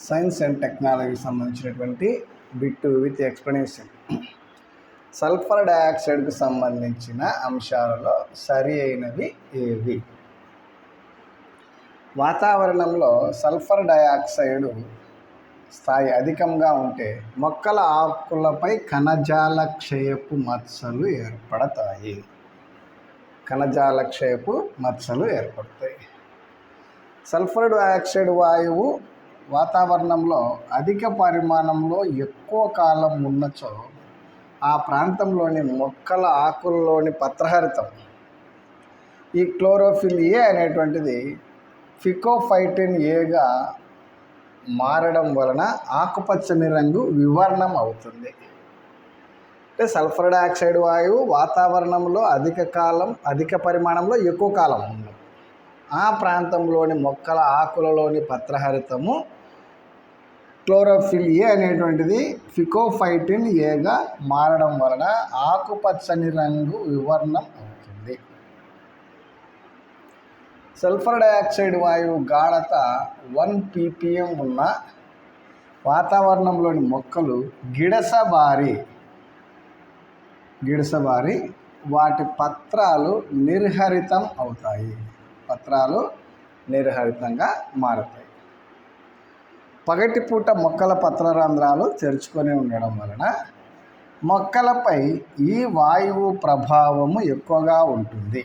Science and టెక్నాలజీకి సంబంధించినటువంటి bit with explanation. Sulphur డయాక్సైడ్కు సంబంధించిన అంశాలలో సరి అయినవి ఏవి? వాతావరణంలో సల్ఫర్ డయాక్సైడ్ స్థాయి అధికంగా ఉంటే మొక్కల ఆకులపై కణజాల క్షయపు మచ్చలు ఏర్పడతాయి. కణజాల క్షయపు మచ్చలు ఏర్పడతాయి. సల్ఫర్ డయాక్సైడ్ వాయువు వాతావరణంలో అధిక పరిమాణంలో ఎక్కువ కాలం ఉన్నచో ఆ ప్రాంతంలోని మొక్కల ఆకుల్లోని పత్రహరితం ఈ క్లోరోఫిల్ ఏ అనేటువంటిది ఫికోఫైటిన్ ఏగా మారడం వలన ఆకుపచ్చని రంగు వివర్ణం అవుతుంది. అంటే సల్ఫర్ డయాక్సైడ్ వాయువు వాతావరణంలో అధిక పరిమాణంలో ఎక్కువ కాలం ఉన్నది ఆ ప్రాంతంలోని మొక్కల ఆకులలోని పత్రహరితము క్లోరోఫిల్ ఏ అనేటువంటిది ఫికోఫైటిన్ ఏగా మారడం వలన ఆకుపచ్చని రంగు వివర్ణం అవుతుంది. సల్ఫర్ డయాక్సైడ్ వాయువు గాఢత 1 ppm ఉన్న వాతావరణంలోని మొక్కలు గిడసబారి వాటి పత్రాలు నిర్హరితం అవుతాయి. పత్రాలు నిర్హరితంగా మారుతాయి. పగటిపూట మొక్కల పత్రరంధ్రాలు తెరుచుకొని ఉండడం వలన మొక్కలపై ఈ వాయువు ప్రభావము ఎక్కువగా ఉంటుంది.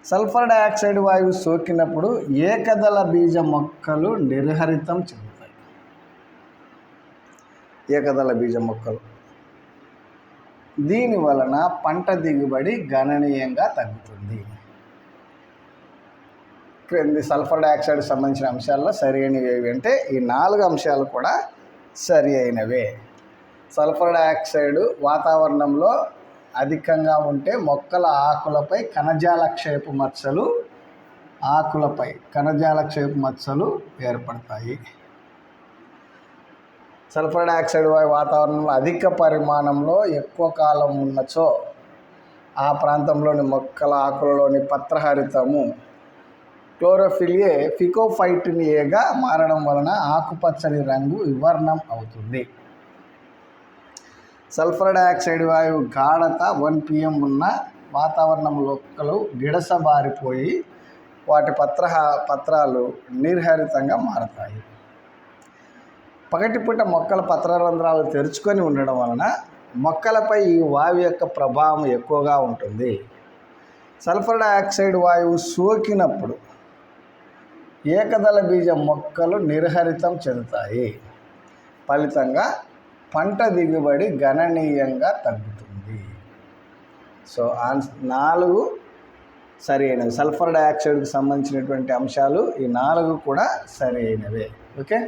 సల్ఫర్ డయాక్సైడ్ వాయువు సోకినప్పుడు ఏకదళ బీజ మొక్కలు నిర్హరితం చెందుతాయి. ఏకదళ బీజ మొక్కలు దీని వలన పంట దిగుబడి గణనీయంగా తగ్గుతుంది. క్రింది సల్ఫర్ డయాక్సైడ్ సంబంధించిన అంశాల్లో సరి అయినవి ఏవి అంటే ఈ 4 అంశాలు కూడా సరి అయినవే. సల్ఫర్ డయాక్సైడ్ వాతావరణంలో అధికంగా ఉంటే మొక్కల ఆకులపై కణజాల క్షయపు మచ్చలు ఏర్పడతాయి. సల్ఫర్ డయాక్సైడ్ వాతావరణంలో అధిక పరిమాణంలో ఎక్కువ కాలం ఉన్నచో ఆ ప్రాంతంలోని మొక్కల ఆకులలోని పత్రహరితము క్లోరోఫిల్ ఏ ఫికోఫైటిన్ ఏగా మారడం వలన ఆకుపచ్చని రంగు వివర్ణం అవుతుంది. సల్ఫర్ డయాక్సైడ్ వాయువు గాఢత 1 pm ఉన్న వాతావరణ మొక్కలు గిడసబారిపోయి వాటి పత్రాలు నిర్హరితంగా మారతాయి. పగటిపూట మొక్కల పత్రరంధ్రాలు తెరుచుకొని ఉండడం వలన మొక్కలపై ఈ వాయువు యొక్క ప్రభావం ఎక్కువగా ఉంటుంది. సల్ఫర్ డయాక్సైడ్ వాయువు సోకినప్పుడు ఏకదళ బీజ మొక్కలు నిర్హరితం చెందుతాయి. ఫలితంగా పంట దిగుబడి గణనీయంగా తగ్గుతుంది. సో 4 సరి అయినవి. సల్ఫర్ డయాక్సైడ్కి సంబంధించినటువంటి అంశాలు ఈ 4 కూడా సరి అయినవే. ఓకే.